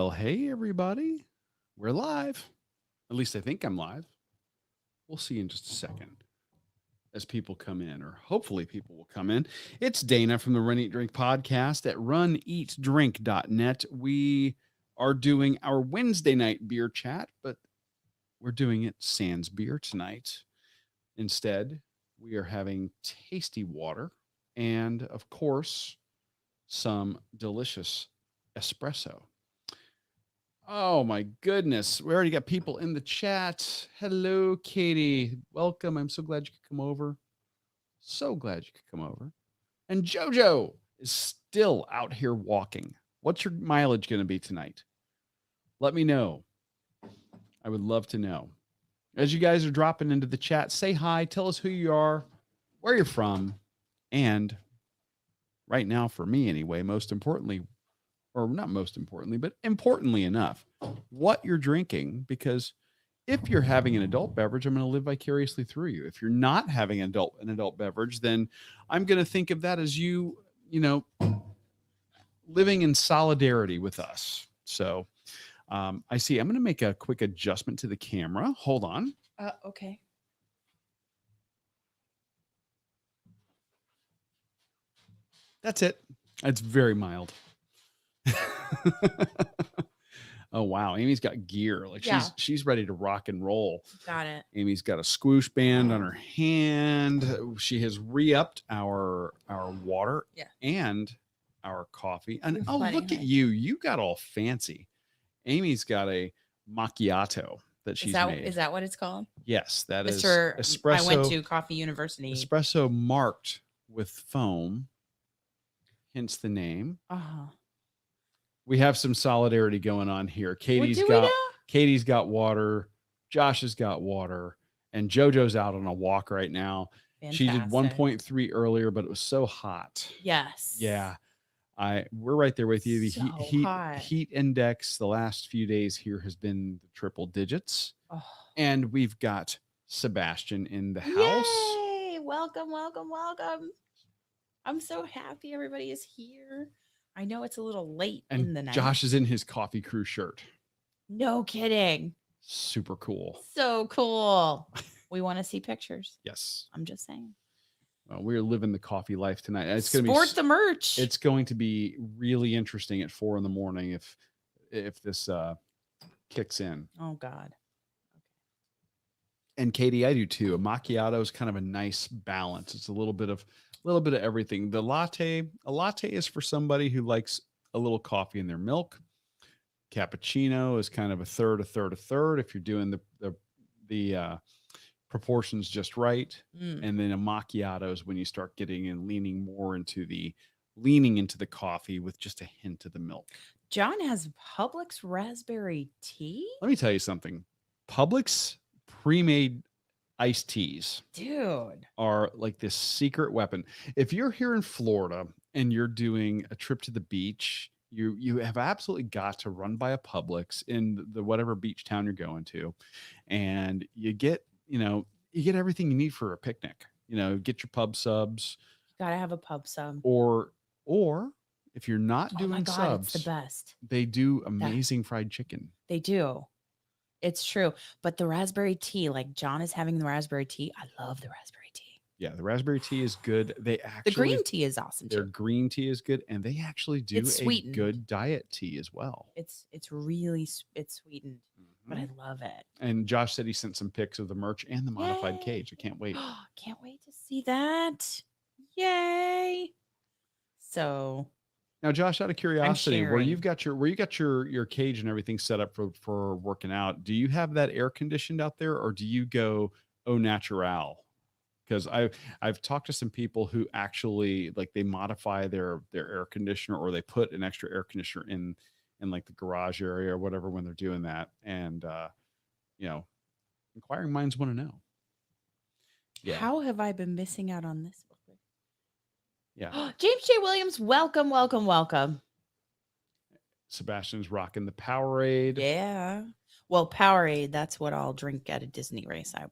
Well, hey, everybody. We're live. At least I think I'm live. We'll see in just a second as people come in, or hopefully people will come in. It's Dana from the Run Eat Drink podcast at runeatdrink.net. We are doing our Wednesday night beer chat, but we're doing it sans beer tonight. Instead, we are having tasty water and, of course, some delicious espresso. Oh my goodness. We already got people in the chat. Hello, Katie. Welcome. I'm so glad you could come over. So glad you could come over. And Jojo is still out here walking. What's your mileage going to be tonight? Let me know. I would love to know. As you guys are dropping into the chat, say hi, tell us who you are, where you're from, and right now, for me anyway, most importantly, or not most importantly, but importantly enough, what you're drinking, because if you're having an adult beverage, I'm going to live vicariously through you. If you're not having an adult beverage, then I'm going to think of that as you living in solidarity with us. So I see. I'm going to make a quick adjustment to the camera. Hold on. Okay. That's it. It's very mild. Oh wow, Amy's got gear. Like she's ready to rock and roll. Got it. Amy's got a squoosh band on her hand. She has re-upped our water and our coffee. And look at you. You got all fancy. Amy's got a macchiato that she's made. Is that what it's called? Yes, that is espresso. I went to Coffee University. Espresso marked with foam. Hence the name. We have some solidarity going on here. Katie's got water. Josh has got water. And JoJo's out on a walk right now. Fantastic. She did 1.3 earlier, but it was so hot. Yes. Yeah. We're right there with you. The heat index the last few days here has been the triple digits. And we've got Sebastian in the house. Yay! Welcome. I'm so happy everybody is here. I know it's a little late in the night. Josh is in his Coffee Crew shirt. No kidding. Super cool. So cool. We want to see pictures. Yes. I'm just saying. Well, we're living the coffee life tonight. It's going to be the merch. It's going to be really interesting at 4 a.m. if this kicks in. Oh God. And Katie, I do too. A macchiato is kind of a nice balance. It's a little bit of everything. A latte is for somebody who likes a little coffee in their milk. Cappuccino is kind of a third. If you're doing the proportions just right. And then a macchiato is when you start getting and leaning into the coffee with just a hint of the milk. John has Publix raspberry tea. Let me tell you something. Publix pre-made iced teas, dude, are like this secret weapon. If you're here in Florida and you're doing a trip to the beach, you have absolutely got to run by a Publix in the whatever beach town you're going to, and you get everything you need for a picnic. Get your pub subs. You gotta have a pub sub. Or if you're not doing subs, it's the best. They do amazing fried chicken. They do. It's true. But the raspberry tea, like John is having the raspberry tea. I love the raspberry tea. Yeah, the raspberry tea is good. The green tea is awesome too. Their green tea is good, and they actually do a good diet tea as well. It's sweetened, but I love it. And Josh said he sent some pics of the merch and the modified cage. I can't wait. Can't wait to see that. Yay! So now, Josh, out of curiosity, where you got your cage and everything set up for working out, do you have that air conditioned out there, or do you go au natural? Because I've talked to some people who actually they modify their air conditioner, or they put an extra air conditioner in like the garage area or whatever when they're doing that. And inquiring minds want to know. Yeah. How have I been missing out on this? Yeah. James J. Williams, welcome. Sebastian's rocking the Powerade. Yeah. Well, Powerade, that's what I'll drink at a Disney race. I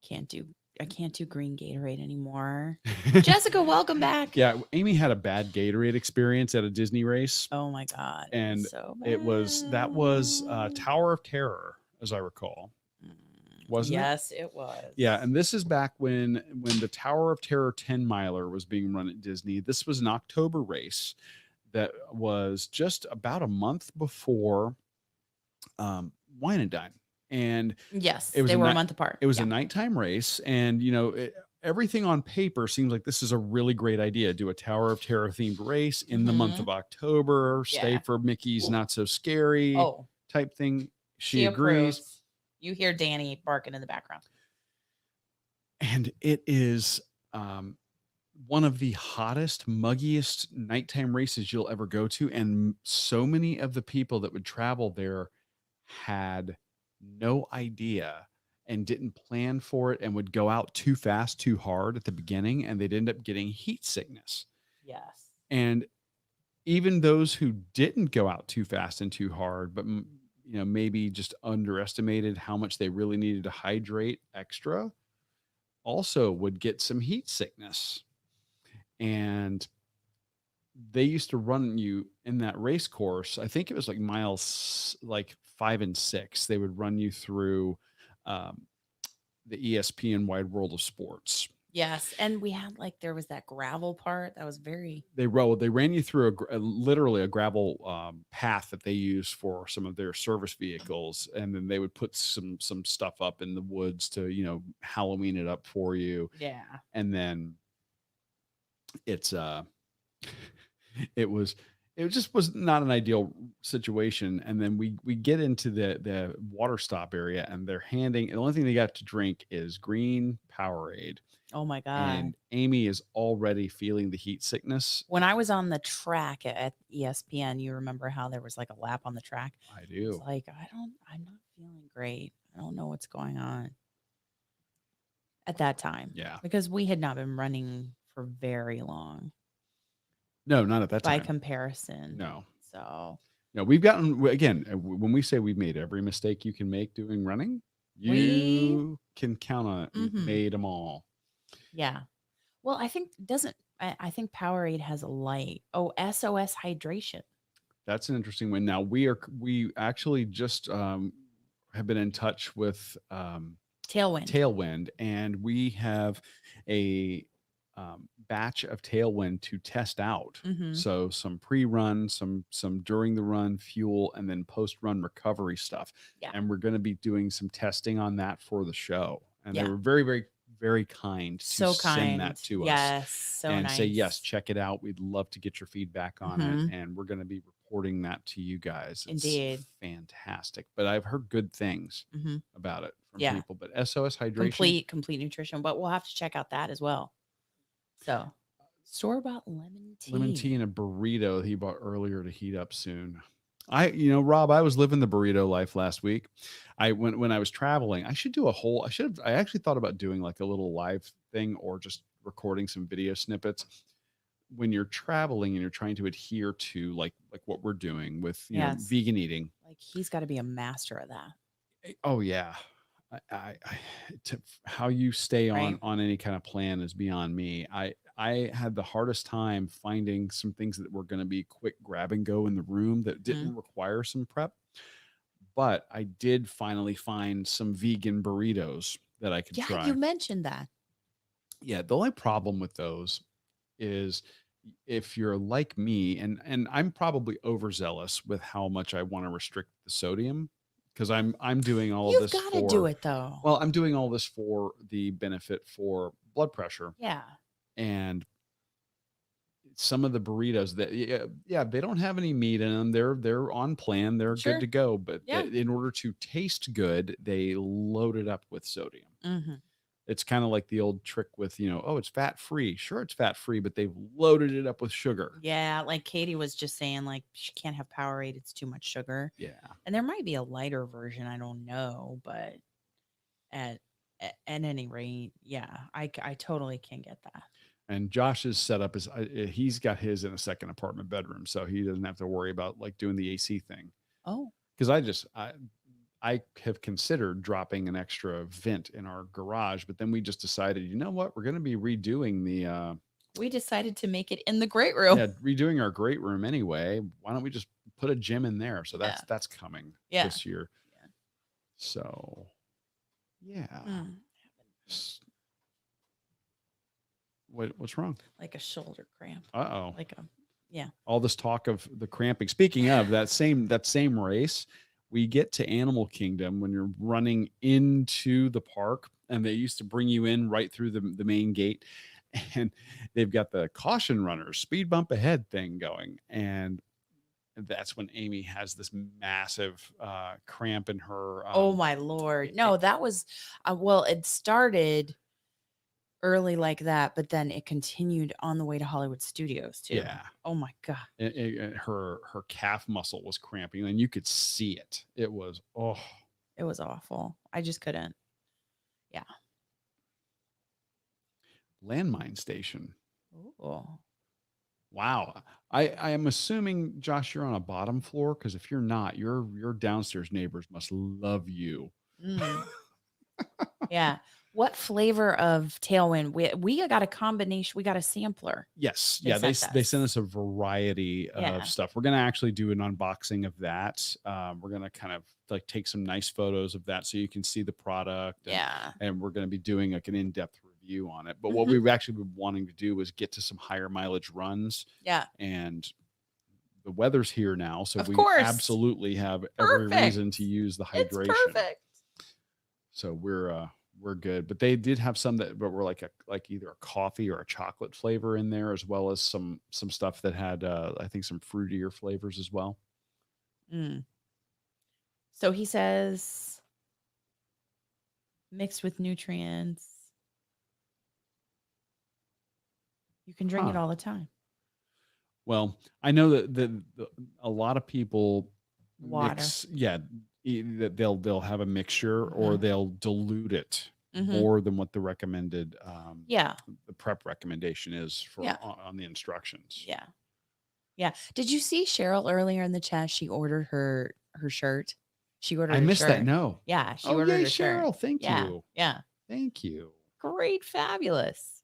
can't do I can't do green Gatorade anymore. Jessica, welcome back. Yeah, Amy had a bad Gatorade experience at a Disney race, Oh my God. It was and so that was bad. Tower of Terror, as I recall, wasn't it? Yes, it was. Yeah, and this is back when the Tower of Terror 10 miler was being run at Disney. This was an October race that was just about a month before Wine and Dine, and Yes, it was they a were a night month apart. it was a Yeah. nighttime race, and everything on paper seems like this is a really great idea. Do a Tower of Terror themed race in the month of October. Stay Yeah. for Mickey's Not So Scary Oh, type thing. she She agrees. approves. You hear Danny barking in the background. And it is one of the hottest, muggiest nighttime races you'll ever go to. And so many of the people that would travel there had no idea and didn't plan for it and would go out too fast, too hard at the beginning, and they'd end up getting heat sickness. Yes. And even those who didn't go out too fast and too hard, but maybe just underestimated how much they really needed to hydrate extra, also would get some heat sickness. And they used to run you in that race course. I think it was like miles like 5 and 6. They would run you through um, the ESPN Wide World of Sports. Yes, and we had there was that gravel part that was very. They ran you through literally a gravel path that they use for some of their service vehicles, and then they would put some stuff up in the woods to Halloween it up for you. Yeah. And then it's it just was not an ideal situation. And then we get into the water stop area, and the only thing they got to drink is green Powerade. Oh my God. And Amy is already feeling the heat sickness. When I was on the track at ESPN, you remember how there was a lap on the track? I do. It's I'm not feeling great. I don't know what's going on at that time. Yeah. Because we had not been running for very long. No, not at that time. By comparison. No. So. No, we've gotten, again, when we say we've made every mistake you can make doing running, you can count on it. We've made them all. Yeah. Well, I think I think Powerade has a light. Oh, SOS hydration. That's an interesting one. Now we actually just have been in touch with Tailwind, and we have a batch of Tailwind to test out. So some pre-run, some during the run fuel, and then post-run recovery stuff. Yeah. And we're going to be doing some testing on that for the show. And they were very, very, very kind to send that to us. Yes, so and nice. say, yes, check it out. We'd love to get your feedback on it. And we're going to be reporting that to you guys. It's Indeed. fantastic. But I've heard good things about it from people. But SOS hydration. Complete nutrition. But we'll have to check out that as well. So store-bought lemon tea. Lemon tea and a burrito he bought earlier to heat up soon. Rob, I was living the burrito life last week. When I was traveling, I actually thought about doing like a little live thing or just recording some video snippets when you're traveling and you're trying to adhere to like what we're doing with vegan eating. Like he's got to be a master of that. Oh yeah. How you stay on any kind of plan is beyond me. I had the hardest time finding some things that were going to be quick grab and go in the room that didn't require some prep. But I did finally find some vegan burritos that I could try. Yeah, you mentioned that. Yeah, the only problem with those is if you're like me, and I'm probably overzealous with how much I want to restrict the sodium. Because I'm doing all of this. You've got to do it though. Well, I'm doing all this for the benefit for blood pressure. Yeah. And some of the burritos that they don't have any meat in them. They're on plan. They're good to go. But in order to taste good, they load it up with sodium. It's kind of like the old trick with, it's fat free. Sure, it's fat free, but they've loaded it up with sugar. Yeah, like Katie was just saying, she can't have Powerade. It's too much sugar. Yeah. And there might be a lighter version. I don't know. But at any rate, yeah, I totally can get that. And Josh's setup is he's got his in a second apartment bedroom. So he doesn't have to worry about doing the AC thing. Oh. Because I have considered dropping an extra vent in our garage, but then we just decided, you know what, we're going to be redoing the We decided to make it in the great room. yeah, redoing our great room anyway. Why don't we just put a gym in there? So Yeah. that's coming Yeah. this year. Yeah. So yeah. Mm. What's wrong? Like a shoulder cramp. Uh-oh. Like a yeah. All this talk of the cramping. Speaking of that same race, we get to Animal Kingdom when you're running into the park, and they used to bring you in right through the main gate, and they've got the caution runners, speed bump ahead thing going, and that's when Amy has this massive cramp in her. Oh my lord. No, that was well, it started early like that, but then it continued on the way to Hollywood Studios too. Yeah. Oh my god. Her calf muscle was cramping, and you could see it. It was It was awful. I just couldn't. Yeah. Landmine station. Oh. Wow. I am assuming, Josh, you're on a bottom floor, because if you're not, your downstairs neighbors must love you. Mm. Yeah. What flavor of Tailwind? We got a combination. We got a sampler. Yes. They Yeah. They sent sent us. us a variety Yeah. of stuff. We're going to actually do an unboxing of that. We're going to kind of like take some nice photos of that so you can see the product. Yeah. And we're going to be doing like an in-depth review on it. But what Mhm. we've actually been wanting to do is get to some higher mileage runs. Yeah. And the weather's here now, so Of we course. absolutely have every reason Perfect. to use the It's hydration. perfect. So we're good. But they did have some that were like either a coffee or a chocolate flavor in there, as well as some stuff that had I think some fruitier flavors as well. Mm. So he says mixed with nutrients. You can drink it Huh. all the time. Well, I know that a lot of people Water. that they'll have a mixture, or Mhm. they'll dilute it Mhm. more than what the recommended Yeah. the prep recommendation is for Yeah. on the instructions. Yeah. Yeah. Did you see Cheryl earlier in the chat? She ordered her shirt. She ordered I a missed that. shirt. No. Yeah, she Oh, ordered yay, a shirt. Cheryl. Thank Yeah. you. Yeah. Thank you. Great, fabulous.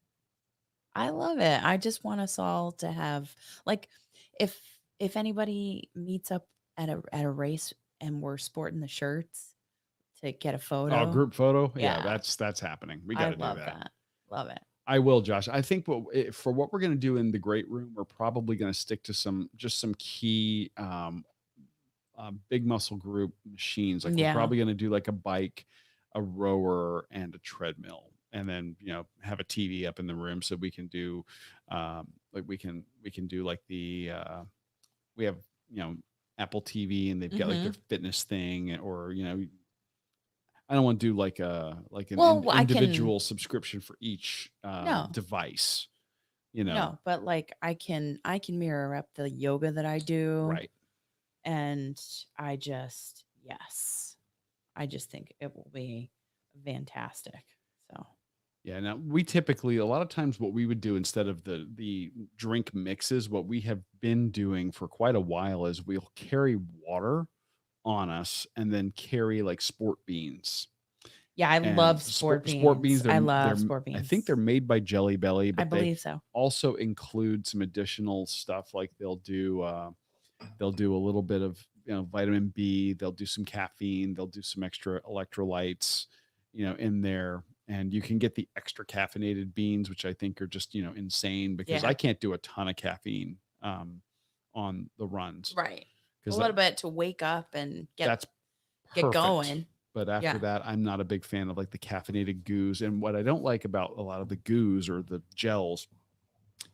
I love it. I just want us all to have like if anybody meets up at a race and we're sporting the shirts to get a Oh, photo. group photo. Yeah, Yeah. that's happening. We I got to do love that. that. Love it. I will, Josh. I think for what we're going to do in the great room, we're probably going to stick to some key big muscle group machines. Like we're Yeah. probably going to do like a bike, a rower, and a treadmill, and then have a TV up in the room so we can do like we can do like the we have Apple TV, and they've got like their fitness thing, or I don't want to do like an Well, I can individual subscription for each No. device. No, but like I can mirror up the yoga that I do. Right. And I just think it will be fantastic. So Yeah. Now we typically, a lot of times, what we would do instead of the drink mixes, what we have been doing for quite a while is we'll carry water on us, and then carry like sport beans. yeah, I And love sport beans. I love sport beans. I think they're made by Jelly Belly, I but believe they so. also include some additional stuff. Like they'll do a little bit of vitamin B. They'll do some caffeine. They'll do some extra electrolytes, in there. And you can get the extra caffeinated beans, which I think are just insane, because Yeah. I can't do a ton of caffeine on the runs. Right. A Because little bit to wake up and that's get perfect. going. But after Yeah. that, I'm not a big fan of like the caffeinated goos. And what I don't like about a lot of the goos or the gels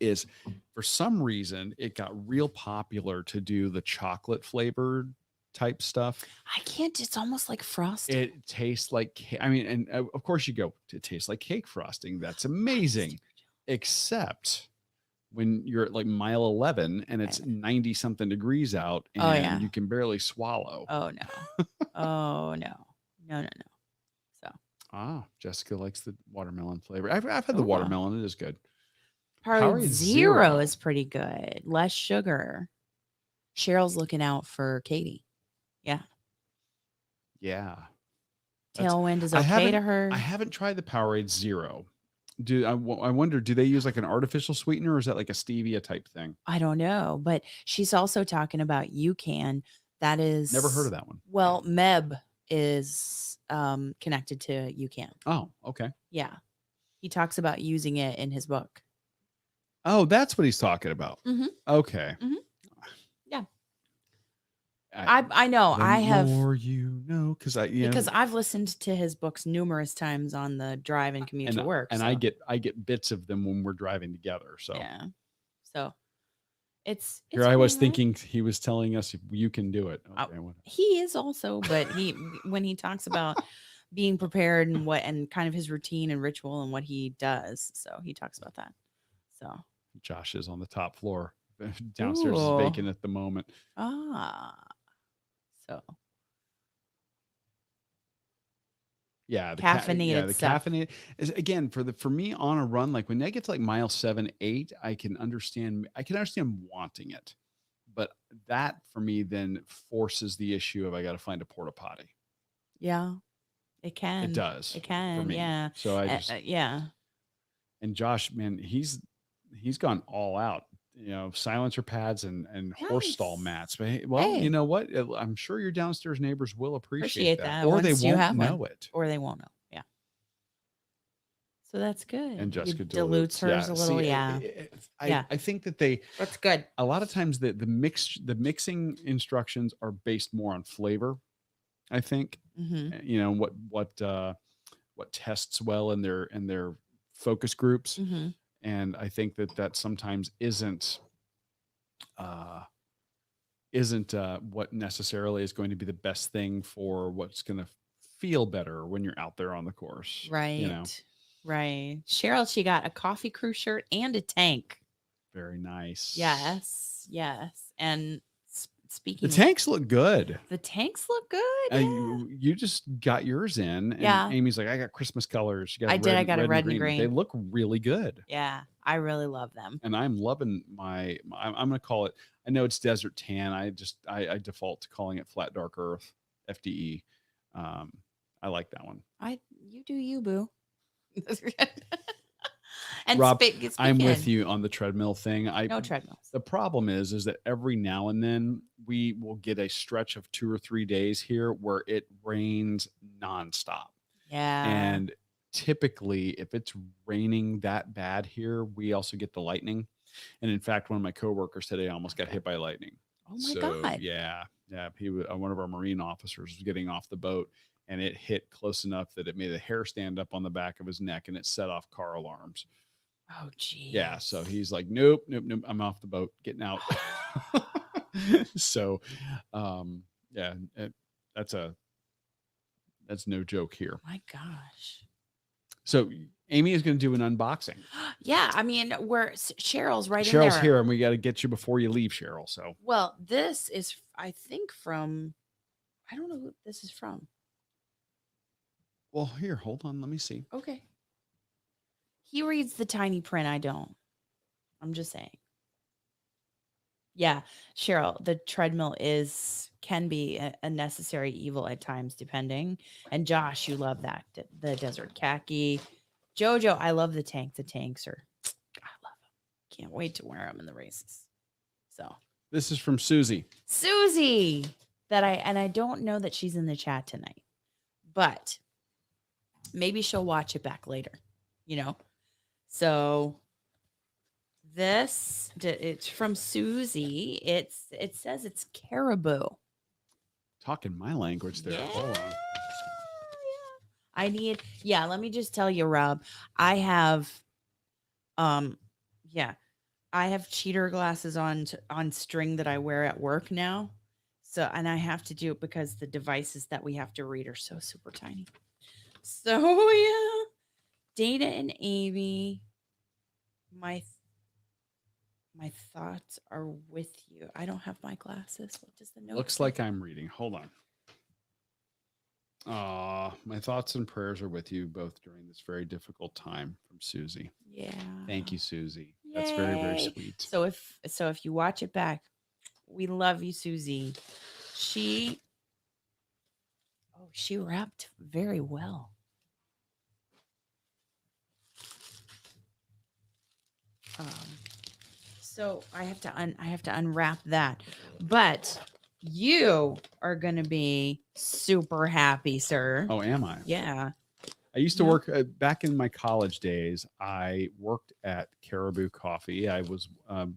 is, for some reason, it got real popular to do the chocolate flavored type stuff. I can't. It's almost like frosting. It tastes like, I mean, and of course you go, it tastes like cake frosting. That's amazing. Except when you're at like mile 11 and it's 90 something degrees out, and you can barely swallow. Oh no. Oh no. No. So Jessica likes the watermelon flavor. I've had the watermelon. It is good. Powerade Zero is pretty good. Less sugar. Cheryl's looking out for Katie. Yeah. Yeah. That's Tailwind is I okay to haven't her. tried the Powerade Zero. I wonder, do they use like an artificial sweetener or is that like a stevia type thing? I don't know, but she's also talking about UCAN. That Never heard is, of that one. well, Meb is connected to UCAN. Oh, okay. Yeah. He talks about using it in his book. Oh, that's what he's talking about. Mhm. Okay. Mhm. Yeah. I, I know. the I have, more you know, because I've listened to his books numerous times on the drive and commute to work. and So I get bits of them when we're driving together. So yeah. So it's here I pretty was nice. thinking he was telling us you can do it. Uh, Okay, whatever. he is also, but when he talks about being prepared and what and kind of his routine and ritual and what he does, so he talks about that. So Josh is on the top floor. Downstairs is ooh, vacant at the moment. ah, so Yeah, caffeinated the stuff. caffeinated is again for me on a run, like when I get to like mile 7, 8, I can understand wanting it. But that for me then forces the issue of I got to find a porta potty. Yeah, it It can. does It for can. me. Yeah. So I just Yeah. and Josh, man, he's gone all out. Silencer pads and horse stall Nice. mats. But hey, well, you Hey, know what? I'm sure your downstairs neighbors will appreciate appreciate that, that or they once you won't have one, know it. or they won't know. Yeah. So that's And good. You Jessica dilutes dilutes. hers Yeah. a little. See, Yeah. Yeah. I think that they That's good. a lot of times the mixing instructions are based more on flavor. I think, Mm-hmm. what tests well in their focus groups, Mm-hmm. and I think that sometimes uh, isn't what necessarily is going to be the best thing for what's going to feel better when you're out there on the course. Right. Right. Cheryl, she got a coffee crew shirt and a tank. Very nice. Yes. Yes. And The speaking of, tanks look good. the tanks look good. Yeah. You just got yours in, and Yeah. Amy's like, "I got Christmas colors." She got I did. I got a red and red and green. They green. look really good, Yeah. I really love them. and I'm loving I'm going to call it. I know it's desert tan. I default to calling it flat dark earth, FDE. Um, I like that one. You do you, boo. And Rob, I'm speaking with of, you on the treadmill thing. no treadmills. The problem is that every now and then we will get a stretch of 2 or 3 days here where it rains nonstop. Yeah. And typically, if it's raining that bad here, we also get the lightning. And in fact, one of my coworkers today almost got hit by lightning. Oh my So God. yeah, he was one of our Marine officers was getting off the boat, and it hit close enough that it made the hair stand up on the back of his neck, and it set off car alarms. Oh, Yeah, so geez. he's like, nope, nope, nope, I'm off the boat, getting out. So, yeah, that's a that's no joke here. My gosh. So Amy is going to do an unboxing. Yeah. I mean, Cheryl's right in Cheryl's there. here, and we got to get you before you leave, Cheryl. So, Well, this is, I think, from, I don't know who this is from. well, here, hold on, let me see. Okay. He reads the tiny print. I don't. I'm just saying. Yeah, Cheryl, the treadmill can be a necessary evil at times, depending. And Josh, you love that the desert khaki. Jojo, I love the tank. The tanks are, I love them. Can't wait to wear them in the races. So This is from Susie. Susie, I don't know that she's in the chat tonight, but maybe she'll watch it back later. So it's from Susie. It says it's caribou. Talking my language there. Yeah. Hold on. Let me just tell you, Rob, I have cheater glasses on string that I wear at work now. So, and I have to do it because the devices that we have to read are so super tiny. So yeah, Dana and Amy, my thoughts are with you. I don't have my glasses. What does the note Looks say? like I'm reading. Hold on. My thoughts and prayers are with you both during this very difficult time, from Susie. Yeah. Thank you, Susie. That's very, very Yay. sweet. So if you watch it back, we love you, Susie. Oh, she wrapped very well. Um, so I have to unwrap that. But you are gonna be super happy, sir. Oh, am I? Yeah. I used to No? work back in my college days. I worked at Caribou Coffee. I was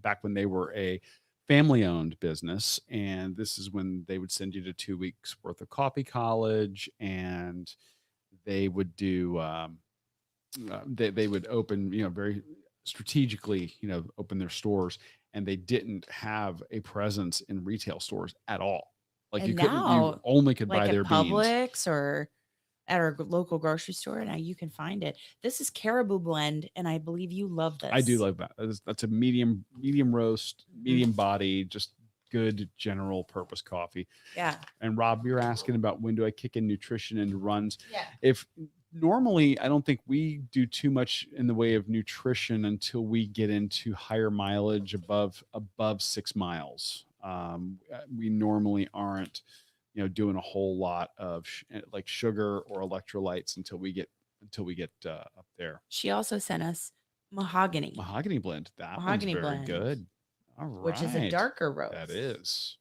back when they were a family owned business. And this is when they would send you to 2 weeks worth of coffee college. And they would do, they would open, very strategically, open their stores. And they didn't have a presence in retail stores at all. Like And you now, only could like buy at their beans. Publix or at our local grocery store, now you can find it. This is Caribou Blend, and I believe you love I do this. love that. That's a medium roast, Mhm. medium body, just good general purpose coffee. Yeah. And Rob, you're asking about when do I kick in nutrition into runs? Yeah. If normally I don't think we do too much in the way of nutrition until we get into higher mileage above 6 miles. We normally aren't, doing a whole lot of like sugar or electrolytes until we get up there. She also sent us mahogany, Mahogany blend. That one's mahogany very blend, good. All which is a right. darker That roast. is.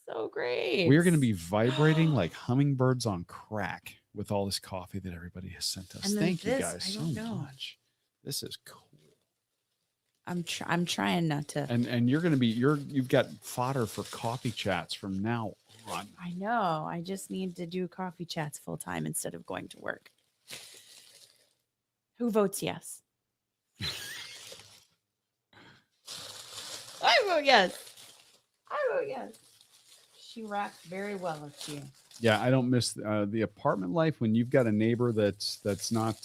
So great. We're going to be vibrating like hummingbirds on crack with all this coffee that everybody has sent us. And then Thank you this, guys I so don't know. much. This is cool. I'm trying not to. And you've got fodder for coffee chats from now on. I know. I just need to do coffee chats full time instead of going to work. Who votes yes? I vote yes. I vote yes. She wrapped very well of you. Yeah, I don't miss the apartment life when you've got a neighbor that's not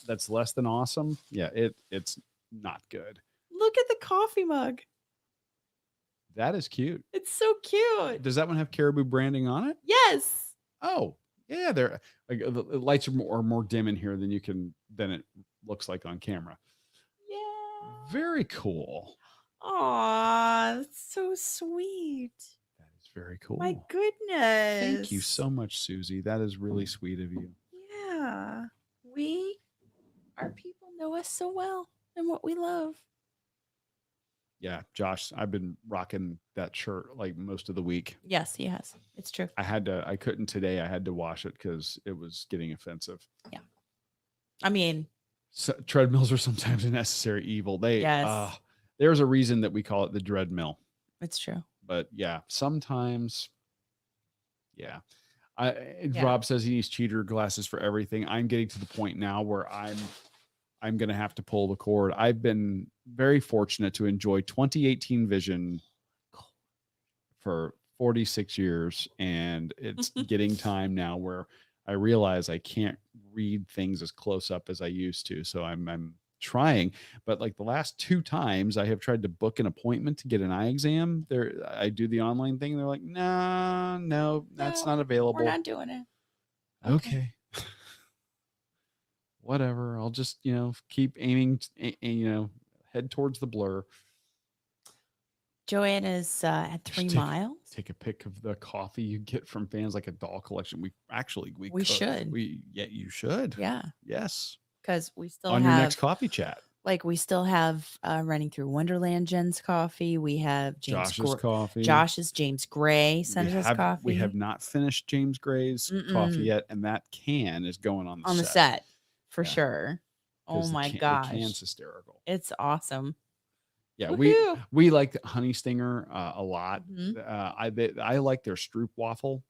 that's less than awesome. Yeah, it's not good. Look at the coffee mug. That is cute. It's so cute. Does that one have Caribou branding on it? Yes. Oh, yeah. They're like the lights are more dim in here than it looks like on camera. Yeah. Very cool. Aw, that's so sweet. That is very cool. My goodness. Thank you so much, Susie. That is really sweet of you. Yeah. Our people know us so well and what we love. Yeah, Josh, I've been rocking that shirt like most of the week. Yes, he has. It's true. I couldn't today. I had to wash it because it was getting offensive. Yeah. I mean, so, treadmills are sometimes a necessary evil. Yes. There's a reason that we call it the dread mill. it's true. But yeah, sometimes, yeah. Yeah. Rob says he needs cheater glasses for everything. I'm getting to the point now where I'm going to have to pull the cord. I've been very fortunate to enjoy 2018 vision for 46 years. And it's getting time now where I realize I can't read things as close up as I used to. So I'm trying, but like the last 2 times I have tried to book an appointment to get an eye exam. I do the online thing. They're like, no, that's not available. We're not doing it. Okay. Whatever. I'll just, keep aiming, head towards the blur. Joanna's at 3 miles. Take a pic of the coffee you get from fans, like a doll collection. We should. You should. Yeah. Yes. Because we still on have your next coffee chat. Like we still have running through Wonderland Jen's coffee. We have Josh's coffee. Josh's James Gray sent us coffee. We have not finished James Gray's coffee yet, and that can is going on the set for sure. Oh my gosh, the can's hysterical. It's awesome. Yeah, we like Honey Stinger a lot. Mm-hmm. I like their Stroop waffle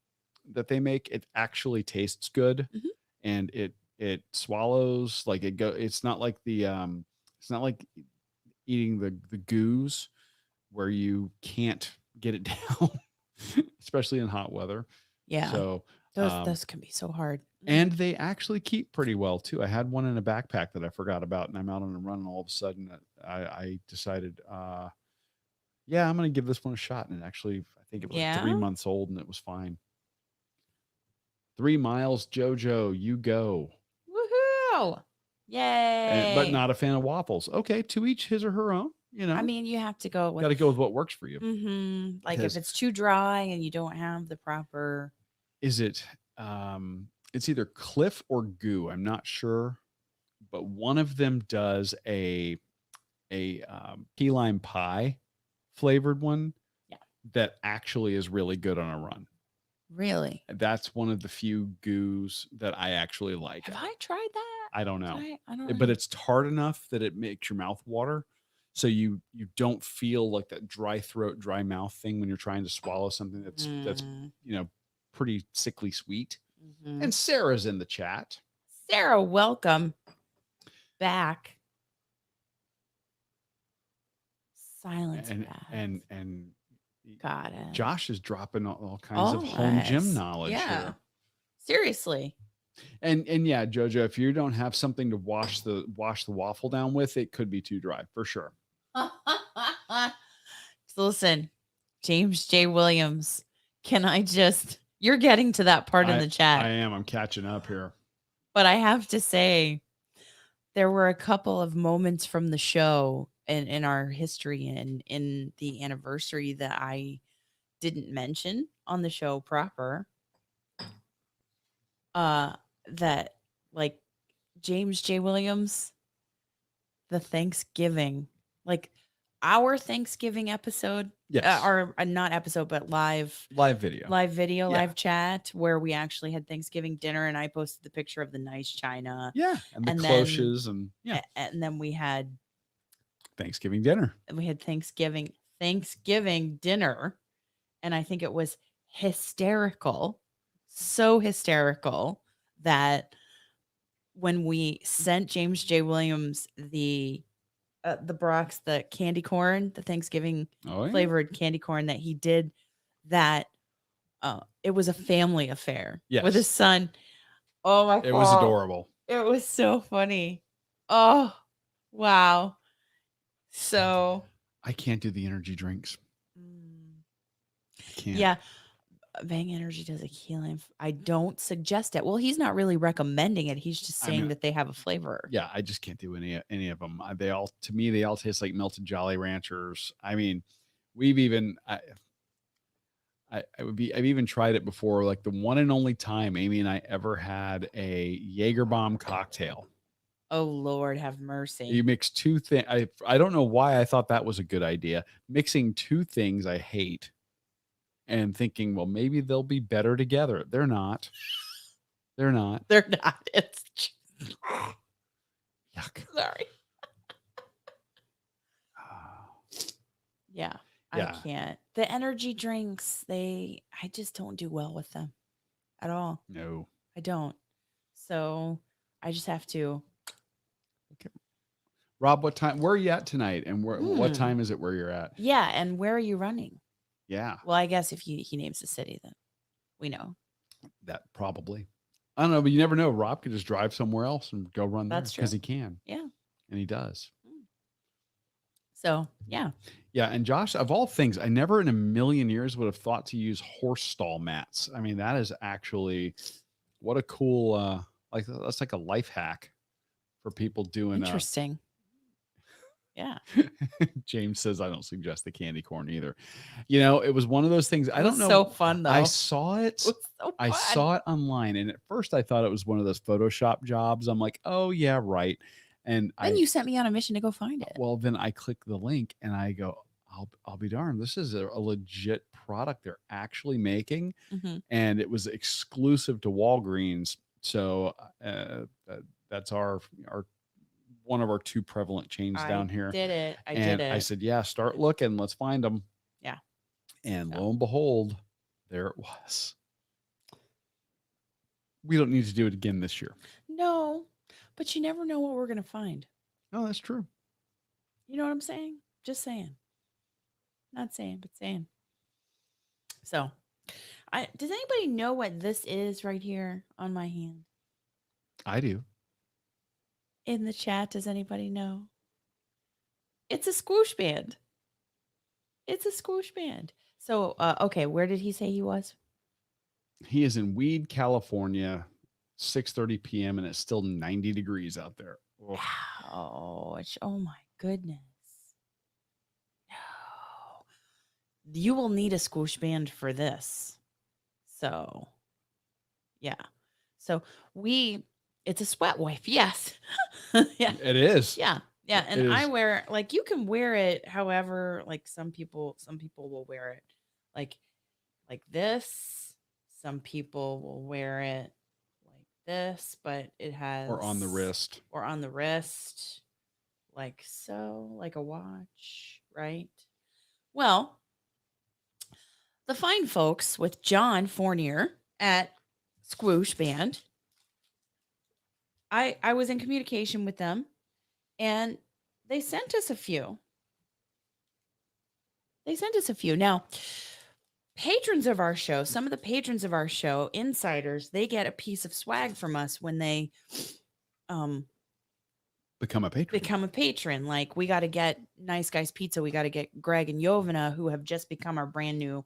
that they make. It actually tastes good, and it swallows like it go. It's not like it's not like eating the goos where you can't get it down, especially in hot weather. Yeah. So those can be so hard. And they actually keep pretty well too. I had one in a backpack that I forgot about, and I'm out on a run, and all of a sudden I decided, I'm going to give this one a shot. And actually, I think it was like 3 months old, and it was fine. 3 miles, JoJo, you go. Woohoo! Yay! But not a fan of waffles. Okay, to each his or her own. I mean, you have to got to go with what works for you. Mm-hmm. Like if it's too dry and you don't have the proper is it it's either Cliff or Goo. I'm not sure, but one of them does a key lime pie flavored one Yeah. that actually is really good on a run. Really? That's one of the few goos that I actually like. Have I tried that? I don't know. I don't But know. it's tart enough that it makes your mouth water. So you don't feel like that dry throat, dry mouth thing when you're trying to swallow something that's Mm, you know pretty sickly sweet. mhm. And Sarah's in the chat. Sarah, welcome back. Silence And baths. and Got it. Josh is dropping all kinds of home gym Always. knowledge Yeah. here. Seriously. And yeah, Jojo, if you don't have something to wash the waffle down with, it could be too dry for sure. So listen, James J. Williams, can I just, you're getting to that part in the I chat, am. I'm catching up here. but I have to say, there were a couple of moments from the show and in our history and in the anniversary that I didn't mention on the show proper. That like James J. Williams, the Thanksgiving, like our Thanksgiving episode, Yes. or not episode, but live video. video, Yeah. live chat where we actually had Thanksgiving dinner, and I posted the picture of the nice china. Yeah. And the And cloches and yeah. And then we had Thanksgiving dinner. Thanksgiving dinner, and I think it was hysterical, so hysterical that when we sent James J. Williams the Brock's, the candy corn, the Thanksgiving flavored candy corn that he did, that it was a family affair with his son. Oh my god. It was adorable. It was so funny. Oh, wow. So I can't do the energy drinks. I can't. yeah, Bang Energy does a key lime. I don't suggest it. Well, he's not really recommending it. He's just saying that they have a flavor. Yeah, I just can't do any of them. They all, to me, they all taste like melted Jolly Ranchers. I mean, we've even I've even tried it before. Like the one and only time Amy and I ever had a Jaeger bomb cocktail. Oh Lord, have mercy. You mix two things. I don't know why I thought that was a good idea. Mixing two things I hate and thinking, well, maybe they'll be better together. They're not. They're not. They're not. It's yuck. Sorry. Yeah. I can't. The energy drinks, I just don't do well with them at all. No. I don't. So I just have to. Okay. Rob, where are you at tonight? And what time is it where you're at? Yeah. And where are you running? Yeah. Well, I guess if he names the city, then we know. That probably. I don't know, but you never know. Rob could just drive somewhere else and go run there because he can. Yeah. And he does. So, yeah. Yeah. And Josh, of all things, I never in a million years would have thought to use horse stall mats. I mean, that is actually what a cool, that's like a life hack for people doing. Interesting. Yeah. James says, I don't suggest the candy corn either. You know, it was one of those things. I don't know. So fun though. I saw it. It was so fun. I saw it online. And at first I thought it was one of those Photoshop jobs. I'm like, oh yeah, right. And then you sent me on a mission to go find it. Well, then I click the link and I go, I'll be darned. This is a legit product they're actually making. And it was exclusive to Walgreens. So that's our one of our two prevalent chains down here. I did it. I said, yeah, start looking. Let's find them. Yeah. And lo and behold, there it was. We don't need to do it again this year. No, but you never know what we're going to find. No, that's true. You know what I'm saying? Just saying. Not saying, but saying. So, does anybody know what this is right here on my hand? I do. In the chat, does anybody know? It's a squoosh band. It's a squoosh band. So, okay, where did he say he was? He is in Weed, California, 6:30 p.m. and it's still 90 degrees out there. Ouch. Oh my goodness. No. You will need a squoosh band for this. So, Yeah. So it's a sweat wipe. Yes. Yeah. It is. Yeah. Yeah. It And I is. wear like you can wear it however, like some people will wear it like this. Some people will wear it like this, but it Or on the has wrist. or on the wrist, like so, like a watch, right? Well, the fine folks with John Fournier at Squoosh Band, I was in communication with them and they sent us a few. Now, patrons of our show, some of the patrons of our show, insiders, they get a piece of swag from us when they Become a patron. become a patron. Like we got to get Nice Guys Pizza, we got to get Greg and Jovina, who have just become our brand new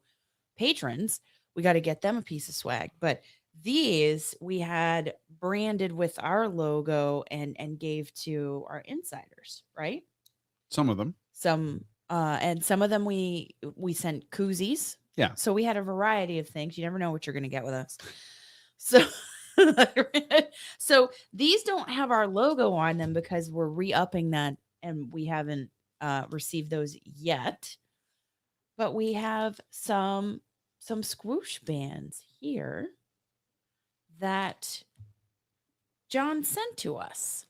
patrons. We got to get them a piece of swag. But these we had branded with our logo and gave to our insiders, right? Some of them. And some of them we sent koozies. Yeah. So we had a variety of things. You never know what you're going to get with us. So so these don't have our logo on them because we're re-upping that and we haven't received those yet. But we have some Squoosh bands here that John sent to us.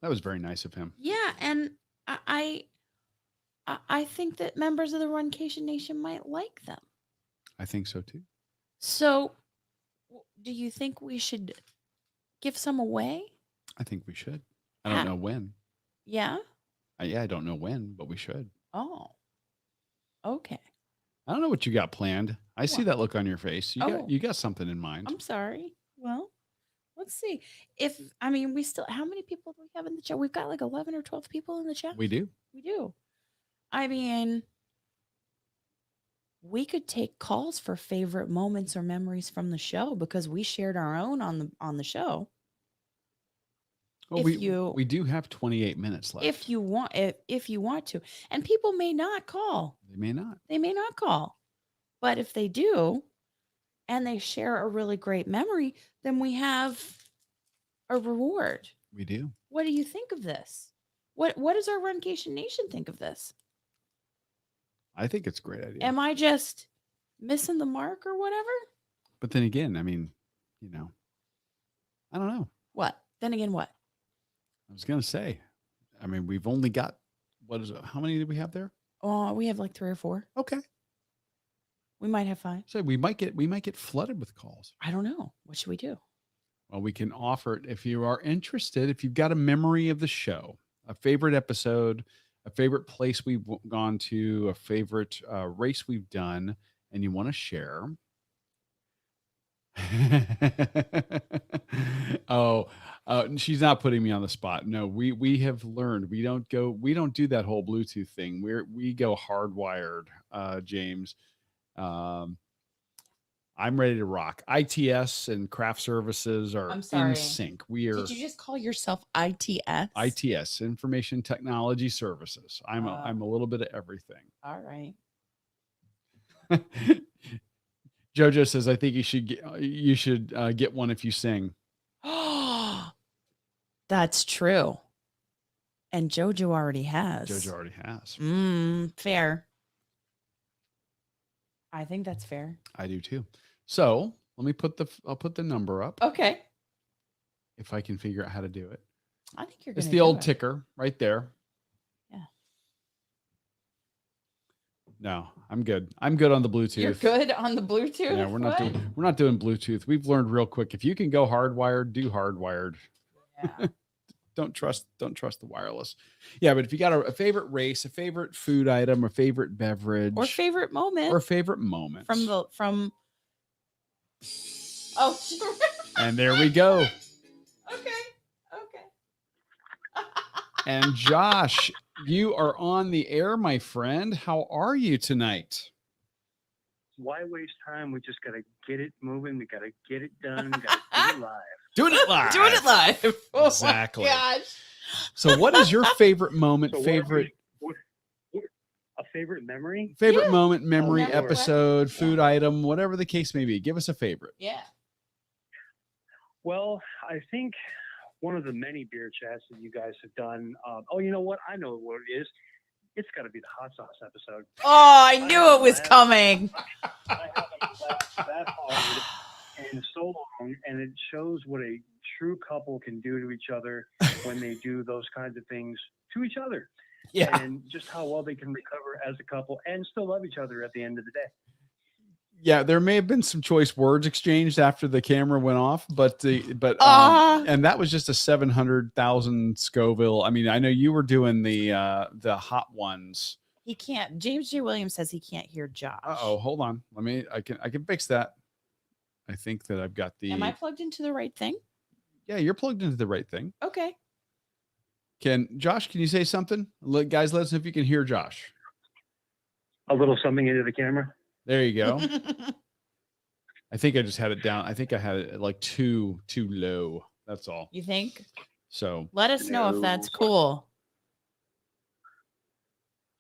That was very nice of him. Yeah, and I think that members of the Runcation Nation might like them. I think so too. So, do you think we should give some away? I think we should. I don't know when. Yeah? I don't know when, but we should. Oh. Okay. I don't know what you got planned. I see that look on your face. You got something in mind. I'm sorry. Well, let's see. We still, how many people do we have in the chat? We've got like 11 or 12 people in the chat. We do. We do. I mean, we could take calls for favorite moments or memories from the show because we shared our own on the show. Well, we do have 28 minutes left. If you want to. And people may not call. They may not. They may not call. But if they do and they share a really great memory, then we have a reward. We do. What do you think of this? What does our Runcation Nation think of this? I think it's a great idea. Am I just missing the mark or whatever? But then again, I mean, I don't know. What? Then again, what? I was going to say, I mean, we've only got, how many did we have there? Oh, we have like 3 or 4. Okay. We might have 5. So we might get flooded with calls. I don't know. What should we do? Well, we can offer it if you are interested, if you've got a memory of the show, a favorite episode, a favorite place we've gone to, a favorite race we've done, and you want to share. She's not putting me on the spot. No, we have learned we don't do that whole Bluetooth thing. We go hardwired, James. I'm ready to rock. ITS and craft services are in sync. Did you just call yourself ITS? ITS, Information Technology Services. I'm a little bit of everything. All right. Jojo says, I think you should get one if you sing. That's true. And Jojo already has. Fair. I think that's fair. I do too. So let me I'll put the number up. Okay. If I can figure out how to do it. I think you're. It's the old ticker right there. Yeah. No, I'm good. I'm good on the Bluetooth. You're good on the Bluetooth. Yeah, we're not doing Bluetooth. We've learned real quick. If you can go hardwired, do hardwired. Yeah. Don't trust the wireless. Yeah, but if you got a favorite race, a favorite food item, a favorite beverage, or favorite moment from. Oh. And there we go. Okay. And Josh, you are on the air, my friend. How are you tonight? Why waste time? We just got to get it moving. We got to get it done. Got to do it live. Doing it live. Doing it live. Oh exactly. My gosh. So what is your favorite moment, A favorite memory? Favorite moment, memory, episode, food item, whatever the case may be. Give us a favorite. Yeah. Well, I think one of the many beer chats that you guys have done. Oh, you know what? I know what it is. It's got to be the hot sauce episode. Oh, I knew it haven't was laughed- coming. I haven't laughed that hard in so long, and it shows what a true couple can do to each other when they do those kinds of things to each other, Yeah. and just how well they can recover as a couple and still love each other at the end of the day. Yeah, there may have been some choice words exchanged after the camera went off, but Ah. and that was just a 700,000 Scoville. I mean, I know you were doing the hot ones. He can't. James J. Williams says he can't hear Josh. Oh, hold on. I can fix that. I think that I've got the. Am I plugged into the right thing? Yeah, you're plugged into the right thing. Okay. Can you say something? Guys, let us know if you can hear Josh. A little something into the camera. There you go. I think I just had it down. I think I had it like too low. That's all. You think? So Let us know if that's No. cool.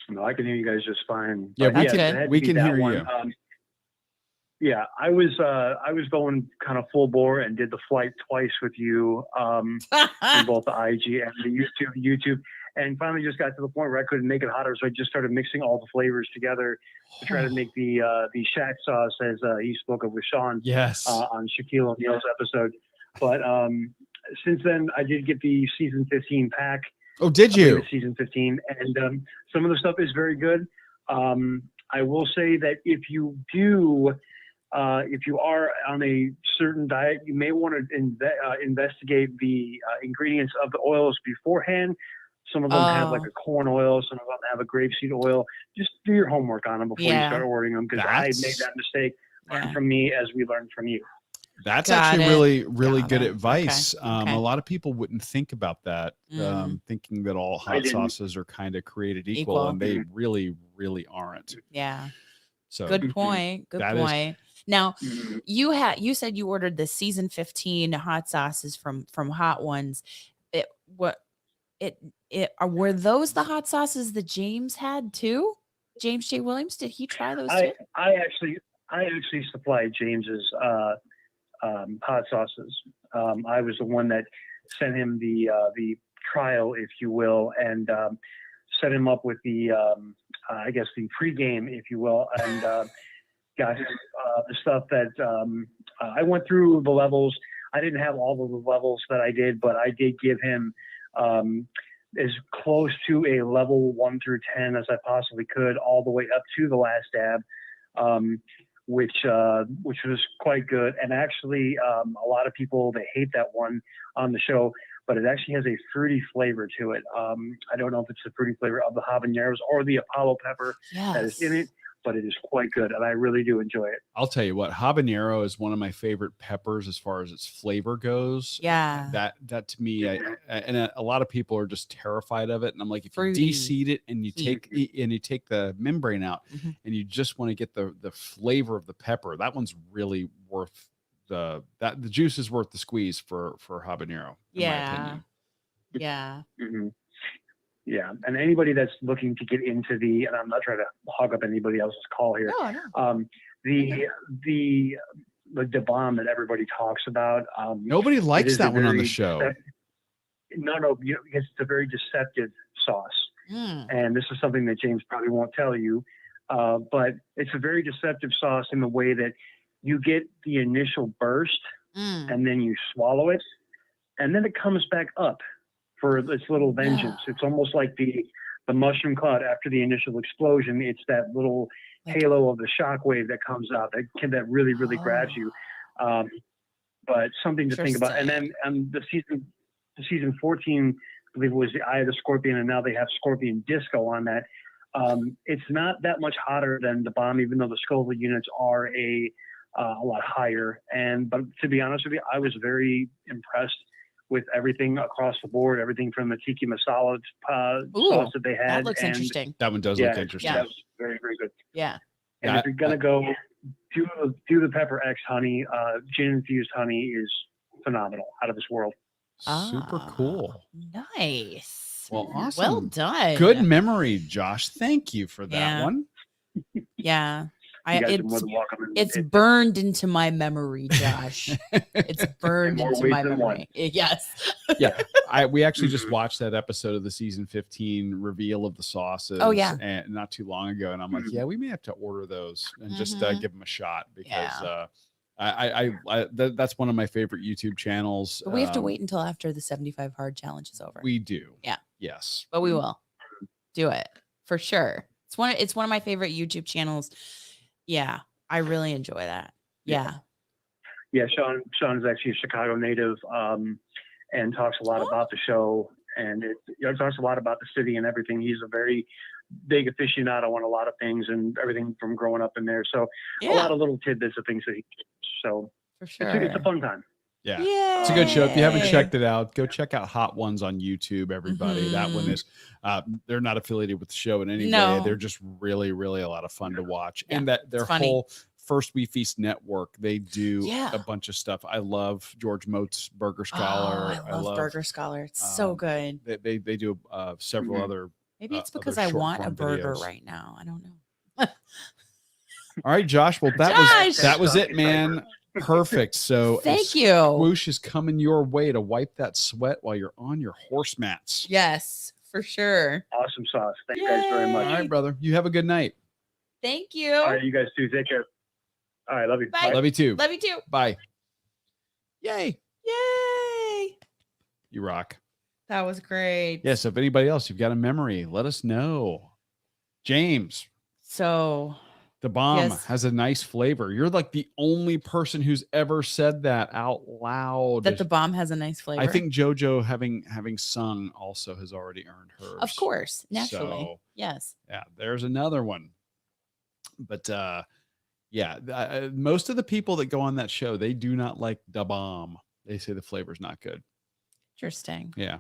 No, I can hear you guys just fine. Yeah, But we can- it had to we be can that hear one. you. Yeah, I was going kind of full bore and did the flight twice with you in both the IG and the YouTube, and finally just got to the point where I couldn't make it hotter, so I just started mixing all the flavors together to try to make the shack sauce, as he spoke of with Sean yes. on Shaquille O'Neal's episode. But since then, I did get the season 15 pack. Oh, did you? The season 15, and some of the stuff is very good. I will say that if you are on a certain diet, you may want to investigate the ingredients of the oils beforehand. Some of them have like a corn oil, some of them have a grapeseed oil. Just do your homework on them before you start ordering them, because I made that mistake. Learn from me as we learned from you. That's Got actually it. really Got good it. advice. Okay. A lot of people wouldn't think about that, Mhm. thinking that all hot sauces are kind of created equal, and they really aren't. Yeah. So Good point. Good That is- point. Now, Mhm. you said you ordered the season 15 hot sauces from Hot Ones. Were those the hot sauces that James had too? James J. Williams, did he try those too? I actually supplied James's hot sauces. I was the one that sent him the trial, if you will, and set him up with the I guess the pregame, if you will, and got him the stuff that I went through the levels. I didn't have all of the levels that I did, but I did give him as close to a level 1 through 10 as I possibly could, all the way up to the last dab, which was quite good. And actually, a lot of people, they hate that one on the show, but it actually has a fruity flavor to it. I don't know if it's the fruity flavor of the habaneros or the Apollo pepper that is in it, but it is quite good, and I really do enjoy it. I'll tell you what, habanero is one of my favorite peppers as far as its flavor goes. Yeah. That to me, and a lot of people are just terrified of it. And I'm like, if Fruity. you de-seed it and you take the membrane out, Mhm. and you just want to get the flavor of the pepper, that one's really worth the juice is worth the squeeze for habanero. In my opinion. Yeah. Mm-hmm. Yeah, and anybody that's looking to get into and I'm not trying to hog up anybody else's call here. No. The bomb that everybody talks about. Nobody likes is that a one on the very show. No, it's a very deceptive sauce, and this is something that James probably won't tell you, but it's a very deceptive sauce in the way that you get the initial burst, and then you swallow it, and then it comes back up for its little vengeance. It's almost like the mushroom cloud after the initial explosion. It's that little halo of the shockwave that comes out that really grabs you. But something to think about. And then the season 14, I believe it was the Eye of the Scorpion, and now they have Scorpion Disco on that. It's not that much hotter than the bomb, even though the Scoville units are a lot higher. But to be honest with you, I was very impressed with everything across the board, everything from the tiki masala sauce that they had. That looks interesting. That one does look interesting. That was very good. Yeah. And if you're gonna go do the pepper X honey, gin infused honey is phenomenal, out of this world. Super cool. Nice. Well, awesome. Well done. Good memory, Josh. Thank you for that one. Yeah. you guys are more than welcome. It's burned into my memory, Josh. It's burned more into ways my than memory. Yes. Yeah, we actually just watched that episode of the season 15 reveal of the sauces. Oh, yeah. And not too long ago, and I'm like, yeah, we may have to order those and just give them a shot because that's one of my favorite YouTube channels. But we have to wait until after the 75 hard challenge is over. We do. Yeah. Yes. But we will do it for sure. It's one of my favorite YouTube channels. Yeah, I really enjoy that. Yeah. Yeah, Sean is actually a Chicago native, and talks a lot about the show, and it talks a lot about the city and everything. He's a very big aficionado on a lot of things and everything from growing up in there. So a lot of little tidbits of things that he. So for sure, it's a fun time. Yeah. It's a good show. If you haven't checked it out, go check out Hot Ones on YouTube, everybody. That one is, they're not affiliated with the show in any way. They're just really, really a lot of fun to watch. Yeah, and that their whole First We Feast network, they do a bunch of stuff. I love George Mote's Burger Scholar. I love Burger Scholar. It's so good. They do several other. Maybe it's because I want a burger right now. I don't know. All right, Josh. Well, that was it, man. Perfect. So thank you. Swoosh is coming your way to wipe that sweat while you're on your horse mats. Yes, for sure. Awesome sauce. Thank you guys very much. All right, brother. You have a good night. Thank you. All right, you guys too. Take care. All right, love you. Bye. Love you too. Love you too. Bye. Yay. Yay. You rock. That was great. Yeah, so if anybody else, you've got a memory, let us know. James. So the bomb has a nice flavor. You're like the only person who's ever said that out loud. That the bomb has a nice flavor. I think JoJo, having sung, also has already earned hers. Of course, naturally. So, yes. Yeah, there's another one. But most of the people that go on that show, they do not like the bomb. They say the flavor's not good. Interesting. Yeah.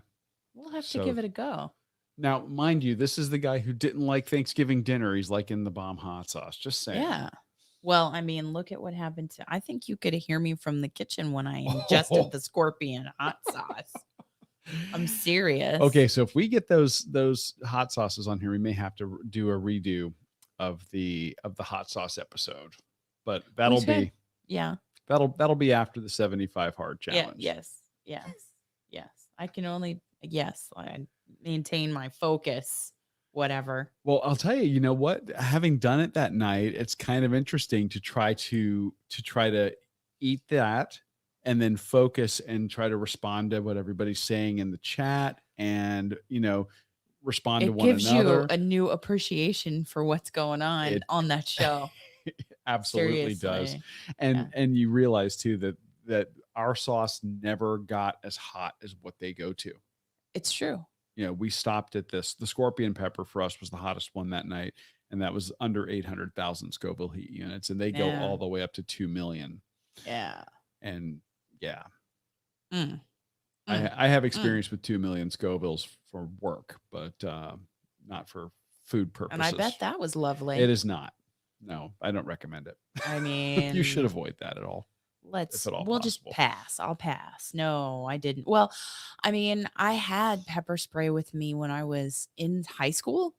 We'll have to give it a go. Now, mind you, this is the guy who didn't like Thanksgiving dinner. He's like in the bomb hot sauce. Just saying. Yeah. Well, I mean, look at what happened to. I think you could hear me from the kitchen when I ingested the scorpion hot sauce. I'm serious. Okay, so if we get those hot sauces on here, we may have to do a redo of the hot sauce episode. But that'll be after the 75 hard challenge. Yes. I can only I maintain my focus, whatever. Well, I'll tell you, you know what? Having done it that night, it's kind of interesting to try to eat that and then focus and try to respond to what everybody's saying in the chat and, respond to one another. It gives you a new appreciation for what's going on that show. Absolutely does. And you realize too that our sauce never got as hot as what they go to. It's true. We stopped at this. The scorpion pepper for us was the hottest one that night. And that was under 800,000 Scoville heat units. And they go all the way up to 2 million. Yeah. And yeah. I have experience with 2 million Scovilles for work, but not for food purposes. And I bet that was lovely. It is not. No, I don't recommend it. I mean, you should avoid that at all. We'll just pass. I'll pass. No, I didn't. Well, I mean, I had pepper spray with me when I was in high school.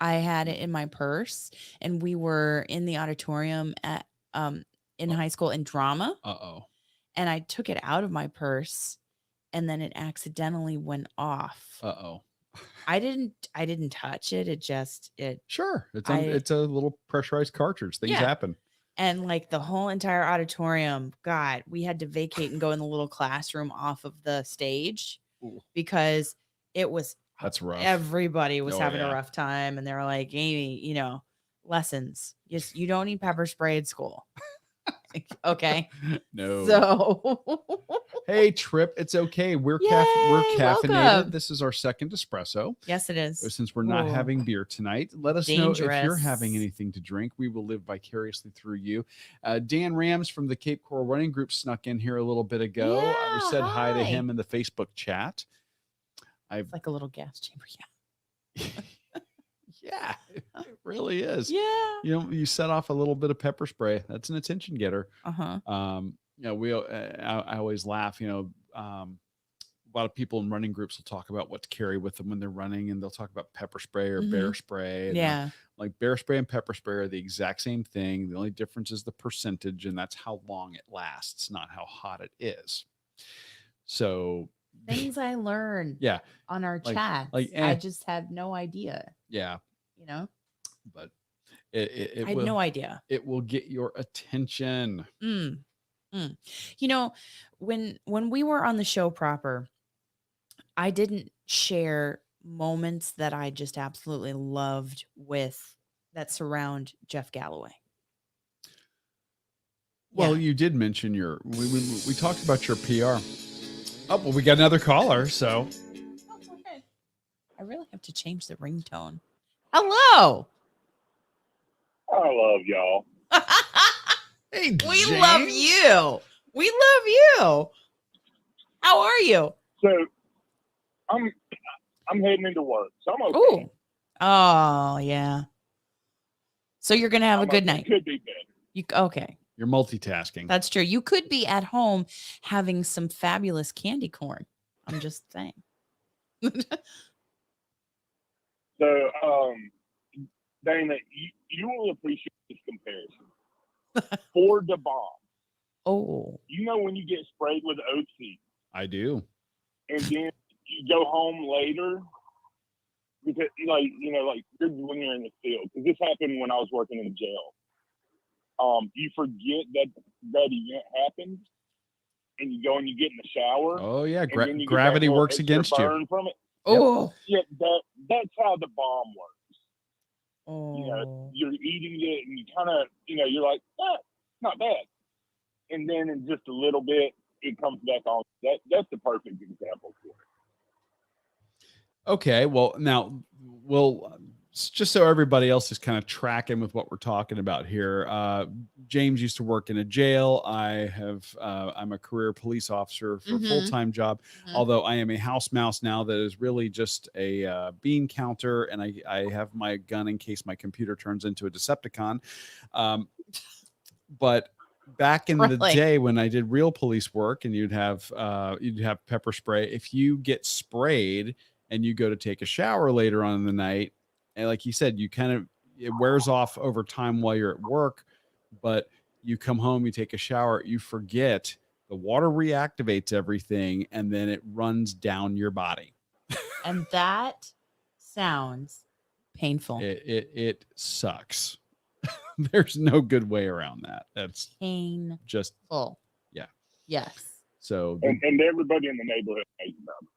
I had it in my purse, and we were in the auditorium at in high school in drama. And I took it out of my purse, and then it accidentally went off. I didn't touch it. Sure. It's a little pressurized cartridge. Things happen. And like the whole entire auditorium, God, we had to vacate and go in the little classroom off of the stage because it was. That's rough. Everybody was having a rough time, and they were like, Amy, lessons. You don't need pepper spray at school. Okay. No. So hey, Trip, it's okay. We're caffeinated. Welcome. This is our second espresso. Yes, it is. Since we're not having beer tonight, let us know if you're having anything to drink. We will live vicariously through you. Dan Rams from the Cape Coral Running Group snuck in here a little bit ago. We said hi to him in the Facebook chat. It's like a little gas chamber. Yeah. Yeah, it really is. Yeah. You set off a little bit of pepper spray. That's an attention getter. Uh-huh. I always laugh, lot of people in running groups will talk about what to carry with them when they're running, and they'll talk about pepper spray or bear spray. And Yeah. like bear spray and pepper spray are the exact same thing. The only difference is the percentage, and that's how long it lasts, not how hot it is. So Things I learned yeah, on our like chats. I just had no idea, yeah, you know? but it I had will no idea. it will get your attention. Mm. You know, when we were on the show proper, I didn't share moments that I just absolutely loved with that surround Jeff Galloway. Well, Yeah. you did mention we talked about your PR. Oh, well, we got another caller, so Oh, okay. I really have to change the ringtone. Hello. I love y'all. hey, We James. love you. We love you. How are you? So I'm heading into work, so I'm okay. Ooh. Oh, yeah. So you're going to have a good night. It could be better. Okay. You're multitasking. That's true. You could be at home having some fabulous candy corn. I'm just saying. So, Dana, you will appreciate this comparison. For the bomb, Oh. you know when you get sprayed with OC, I do. and then you go home later because, like when you're in the field. Because this happened when I was working in jail. You forget that event happened, and you go and you get in the shower. Oh yeah, and then you get gravity that little works extra against you. burn from it. Oh. Yeah, that's how the bomb works. Oh. You know, you're eating it, and you kind of, you're like, not bad. And then in just a little bit, it comes back on. That's the perfect example for it. Okay, well now just so everybody else is kind of tracking with what we're talking about here. James used to work in a jail. I'm a career police officer for a full-time job, although I am a house mouse now that is really just a bean counter, and I have my gun in case my computer turns into a Decepticon. But back in the day when I did real police work, and you'd have pepper spray, if you get sprayed and you go to take a shower later on in the night, and like you said, it wears off over time while you're at work, but you come home, you take a shower, you forget, the water reactivates everything, and then it runs down your body. And that sounds painful. It sucks. There's no good way around that. That's painful. Just yeah. Yes. So and everybody in the neighborhood knows about it.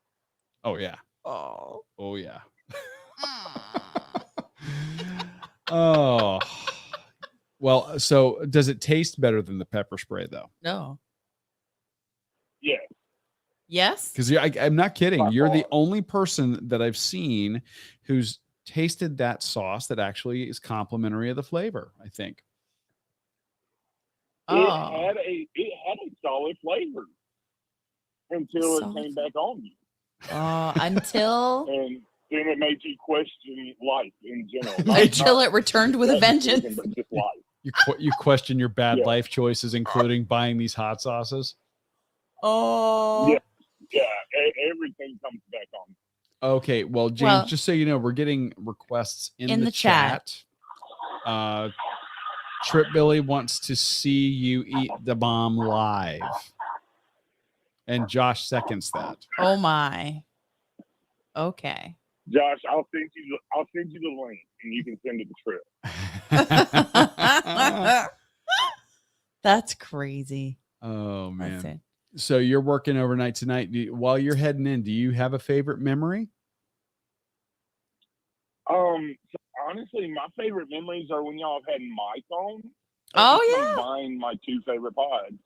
Oh yeah. Oh yeah. Oh. Well, so does it taste better than the pepper spray though? No. Yeah. Yes. Because I'm not kidding. You're the only person that I've seen who's tasted that sauce that actually is complimentary of the flavor, I think. It had a solid flavor until it came back on you. Until and then it made you question life in general. Until it returned with a vengeance. But just life. You question your bad life choices, including buying these hot sauces. Oh. Yeah. Everything comes back on. Okay, well, James, just so you know, we're getting requests in the chat. Trip Billy wants to see you eat the bomb live, and Josh seconds that. Oh my. Okay. Josh, I'll send you the link, and you can send it to Trip. That's crazy. Oh man. So you're working overnight tonight. While you're heading in, do you have a favorite memory? So honestly, my favorite memories are when y'all have had Mike on. Combine my two favorite pods.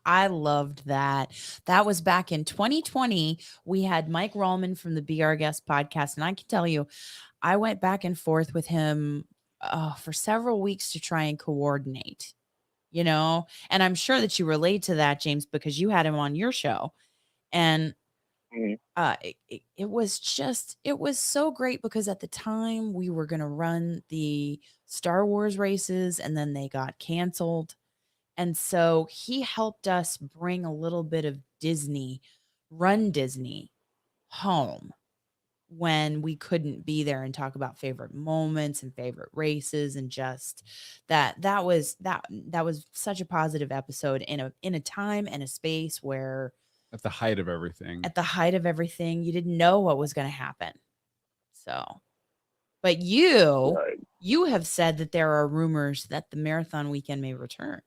I loved that. That was back in 2020. We had Mike Rallman from the Be Our Guest podcast. And I can tell you, I went back and forth with him for several weeks to try and coordinate, and I'm sure that you relate to that, James, because you had him on your show. And it was so great because at the time we were going to run the Star Wars races and then they got canceled. And so he helped us bring a little bit of Disney Run Disney home when we couldn't be there and talk about favorite moments and favorite races, and just that was such a positive episode in a time and a space where At the height of everything. at the height of everything, you didn't know what was going to happen. So, but Right. you have said that there are rumors that the marathon weekend may return.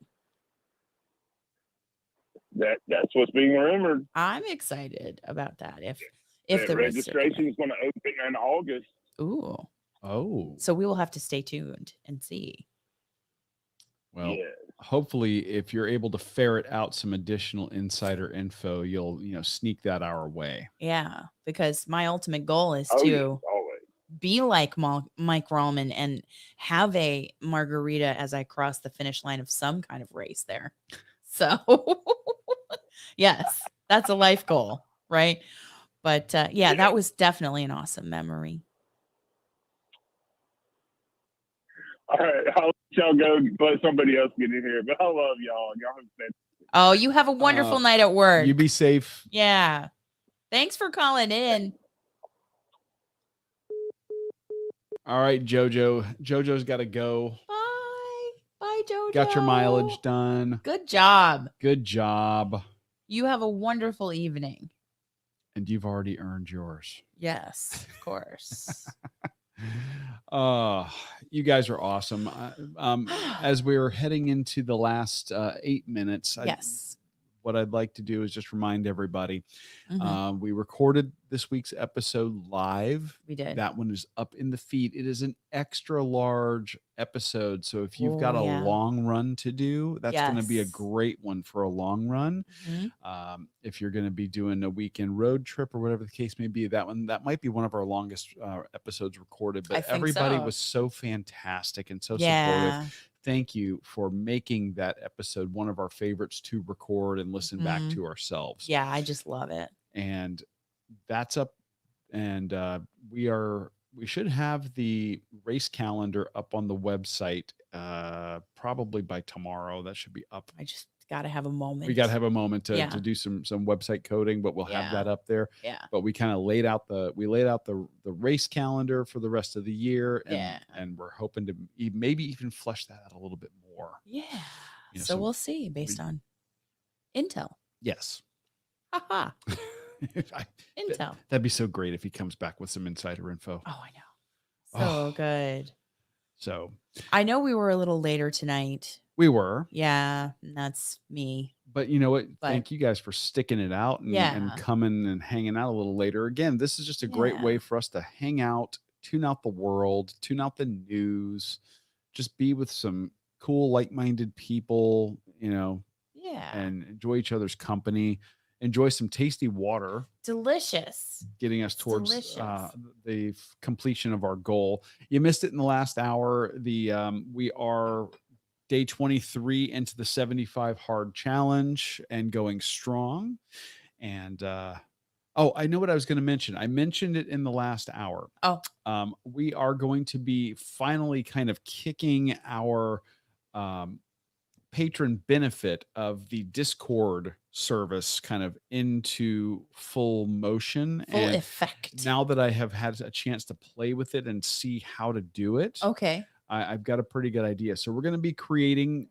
That's what's being rumored. I'm excited about that. If That the registration is going to open in August. Ooh. Oh. So we will have to stay tuned and see. Well, Yeah. hopefully if you're able to ferret out some additional insider info, you'll, sneak that our way. Yeah, because my ultimate goal is Oh, to yes, always. be like Mike Rallman and have a margarita as I cross the finish line of some kind of race there. So, yes, that's a life goal, right? But yeah, that was definitely an awesome memory. All right, I'll let y'all go let somebody else get in here, but I love y'all. Y'all have been. Oh, you have a wonderful night at work. You be safe. Yeah. Thanks for calling in. All right, Jojo. Jojo's got to go. Bye. Bye, Jojo. Got your mileage done. Good job. Good job. You have a wonderful evening. And you've already earned yours. Yes, of course. You guys are awesome. As we're heading into the last 8 minutes, Yes. what I'd like to do is just remind everybody, Mhm. we recorded this week's episode live. We did. That one is up in the feed. It is an extra large episode. So if you've got a long run to do, that's going to be a Yes. great one for a long run. Mhm. If you're going to be doing a weekend road trip or whatever the case may be, that might be one of our longest episodes recorded. I But think everybody so. was so fantastic and so Yeah. supportive. Thank you for making that episode one of our favorites to record and listen back Mhm. to ourselves. Yeah, I just love it. And that's up. And we should have the race calendar up on the website probably by tomorrow. That should be up. I just got to have a moment. We got to have a moment to Yeah. do some website coding, but we'll have Yeah. that up there. Yeah. But we kind of laid out the race calendar for the rest of the year, and Yeah. and we're hoping to maybe even flesh that out a little bit more. Yeah. You know, So so we'll see based on intel. Yes. Haha. Intel. That'd be so great if he comes back with some insider info. Oh, I know. So good. So I know we were a little later tonight. we were. Yeah, that's me. But you know what? But- Thank you guys for sticking it out and Yeah. coming and hanging out a little later. Again, this is just a great Yeah. way for us to hang out, tune out the world, tune out the news, just be with some cool, like-minded people, Yeah. and enjoy each other's company, enjoy some tasty water, Delicious. getting us towards Delicious. the completion of our goal. You missed it in the last hour. We are day 23 into the 75 hard challenge and going strong. And I know what I was going to mention. I mentioned it in the last hour. Oh. We are going to be finally kind of kicking our patron benefit of the Discord service kind of into full motion. Full and effect. now that I have had a chance to play with it and see how to do it, Okay. I've got a pretty good idea. So we're going to be creating,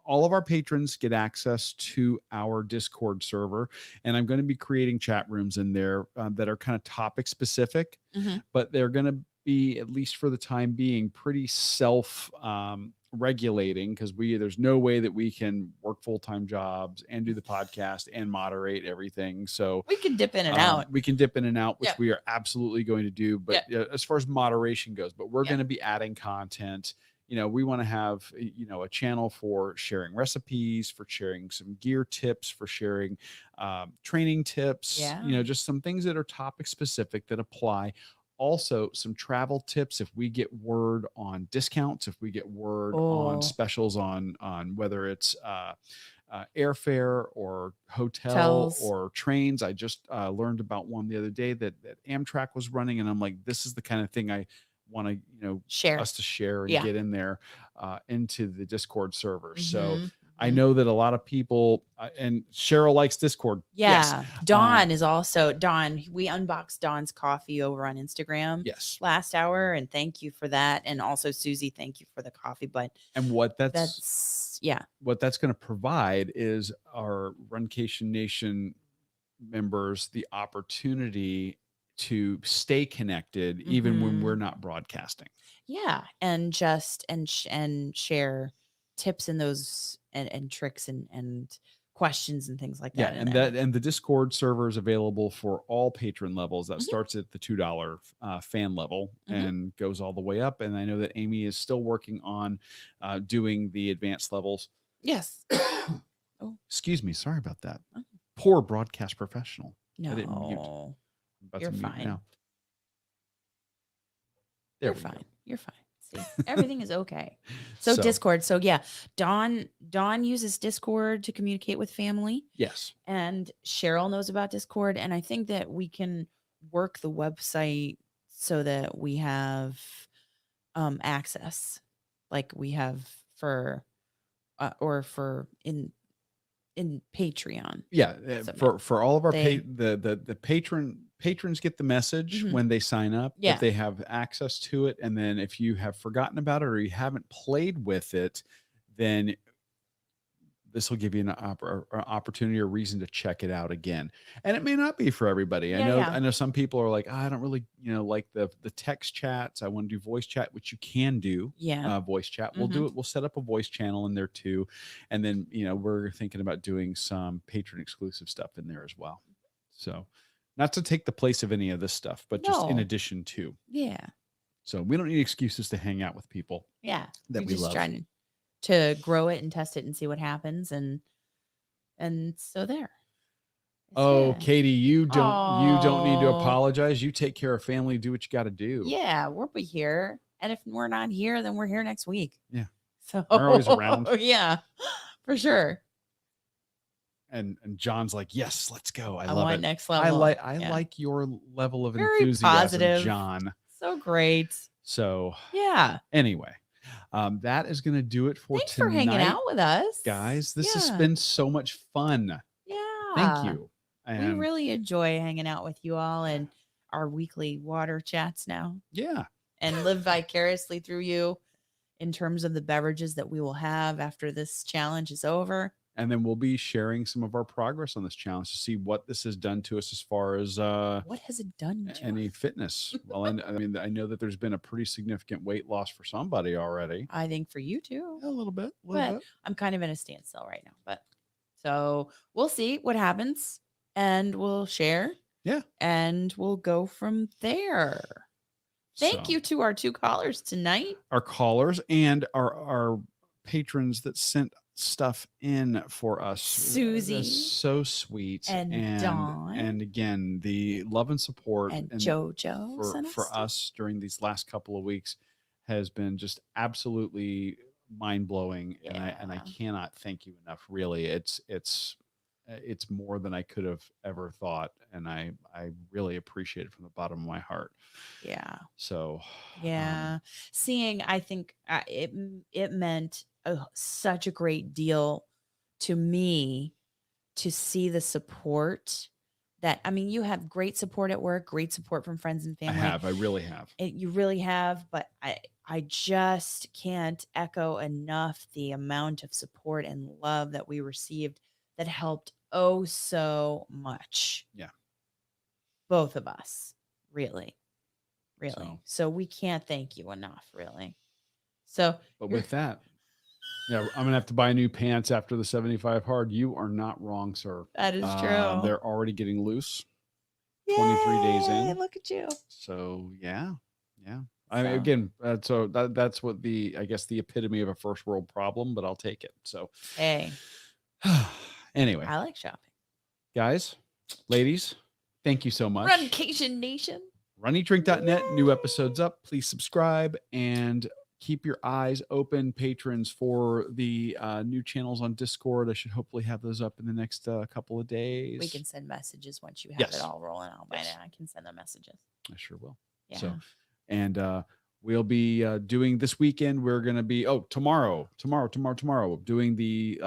all of our patrons get access to our Discord server, and I'm going to be creating chat rooms in there that are kind of topic specific, Mhm. but they're going to be, at least for the time being, pretty self regulating, because there's no way that we can work full-time jobs and do the podcast and moderate everything. So We can dip in and out. we can dip in and out, which Yep. we are absolutely going to do. But as far as moderation goes, but we're Yep. going to be adding content. We want to have, a channel for sharing recipes, for sharing some gear tips, for sharing training tips, Yeah. just some things that are topic specific that apply. Also, some travel tips if we get word on discounts, if we get word on specials on whether it's airfare or hotel Hotels. or trains. I just learned about one the other day that Amtrak was running, and I'm like, this is the kind of thing I want to, Share. us to share and Yeah. get in there into the Discord server. So Mhm. I know that a lot of people, and Cheryl likes Discord. Yeah. Dawn is also Dawn. We unboxed Dawn's coffee over on Instagram Yes. last hour. And thank you for that. And also Susie, thank you for the coffee. But And what what that's going to provide is our Runcation Nation members the opportunity to stay connected even when we're not broadcasting. Yeah. And just and share tips and those and tricks and questions and things like that. And the Discord server is available for all patron levels. That starts at the $2 fan level and goes all the way up. And I know that Amy is still working on doing the advanced levels. Yes. Oh, excuse me. Sorry about that. Poor broadcast professional. No, I didn't mute. I'm about you're to mute fine. now. You're fine. You're fine. See, everything is okay. So Discord. So yeah, Dawn uses Discord to communicate with family. Yes. And Cheryl knows about Discord. And I think that we can work the website so that we have access like we have for in Patreon. Yeah, So for all of our the patrons get the message when they sign up that they have access to it, and then if you have forgotten about it or you haven't played with it, then this will give you an opportunity or reason to check it out again. And it may not be for everybody. I know some people are like, I don't really, like the text chats. I want to do voice chat, which you can do. Voice chat. We'll do it. We'll set up a voice channel in there too. And then, we're thinking about doing some patron exclusive stuff in there as well. So not to take the place of any of this stuff, but just in addition to. Yeah. So we don't need excuses to hang out with people. Yeah. That we love. Trying to grow it and test it and see what happens. And so there. Katie, you don't need to apologize. You take care of family, do what you got to do. Yeah, we'll be here. And if we're not here, then we're here next week. Yeah. So we're always around. Yeah, for sure. And John's like, yes, let's go. I love want it. Next level. I like your level of Very enthusiasm, positive. John. So great. So yeah. Anyway, that is going to do it for Thanks tonight. for hanging out with us, guys. This has been so much fun. Yeah. Thank you. And we really enjoy hanging out with you all and our weekly water chats now. Yeah. And live vicariously through you in terms of the beverages that we will have after this challenge is over. And then we'll be sharing some of our progress on this challenge to see what this has done to us as far as what has it done to any fitness. Well, I mean, I know that there's been a pretty significant weight loss for somebody already. I think for you too. A little bit. I'm kind of in a standstill right now, but so we'll see what happens and we'll share. Yeah. And we'll go from there. Thank you to our 2 callers tonight. Our callers and our patrons that sent stuff in for us. Susie, so sweet, and Dawn, and again the love and support and JoJo for us during these last couple of weeks has been just absolutely mind-blowing. And I cannot thank you enough. Really, it's more than I could have ever thought, and I really appreciate it from the bottom of my heart. Yeah. So seeing, I think it meant such a great deal to me to see the support that, I mean, you have great support at work, great support from friends and family. I really have. You really have, but I just can't echo enough the amount of support and love that we received that helped so much. Yeah. Both of us, really. So we can't thank you enough, really. So, but with that, yeah, I'm gonna have to buy new pants after the 75 hard. You are not wrong, sir. That is true. They're already getting loose. Yay, 23 days in. Look at you. So yeah. I mean, again, that's what I guess the epitome of a first world problem, but I'll take it. So hey. Anyway, I like shopping. Guys, ladies, thank you so much. Runcation Nation. RunEatDrink.net. New episodes up. Please subscribe and keep your eyes open, patrons, for the new channels on Discord. I should hopefully have those up in the next couple of days. We can send messages once you have it all rolling out. I can send the messages. I sure will. Yeah. So, and We'll be doing this weekend. We're going to be tomorrow doing the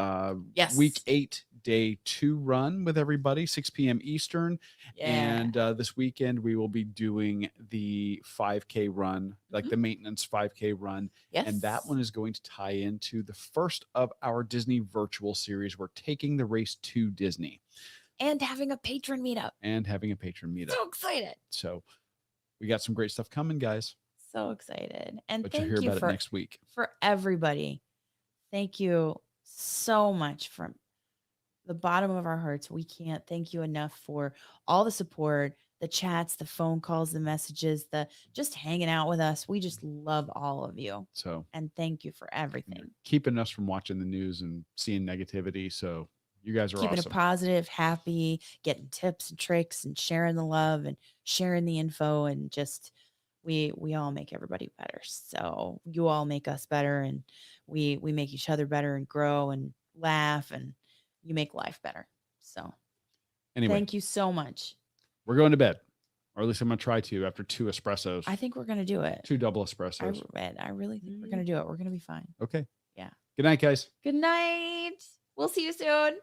Yes. week 8 day 2 run with everybody, 6 p.m. Eastern. Yeah. And this weekend we will be doing the 5K run, like the maintenance 5K run. Yes. And that one is going to tie into the first of our Disney virtual series. We're taking the race to Disney. And having a patron meetup. So excited. So we got some great stuff coming, guys. So excited. And But you'll thank hear you about for it next week. For everybody. Thank you so much from the bottom of our hearts. We can't thank you enough for all the support, the chats, the phone calls, the messages, the just hanging out with us. We just love all of you. So, and thank you for everything. You're keeping us from watching the news and seeing negativity. So you guys are keeping awesome. it positive, happy, getting tips and tricks and sharing the love and sharing the info, and just we all make everybody better. So you all make us better, and we make each other better and grow and laugh, and you make life better. So anyway, thank you so much. We're going to bed, or at least I'm going to try to after 2 espressos. I think we're going to do it. 2 double espressos. I really think we're going to do it. We're going to be fine. Okay. Yeah. Good night, guys. Good night. We'll see you soon.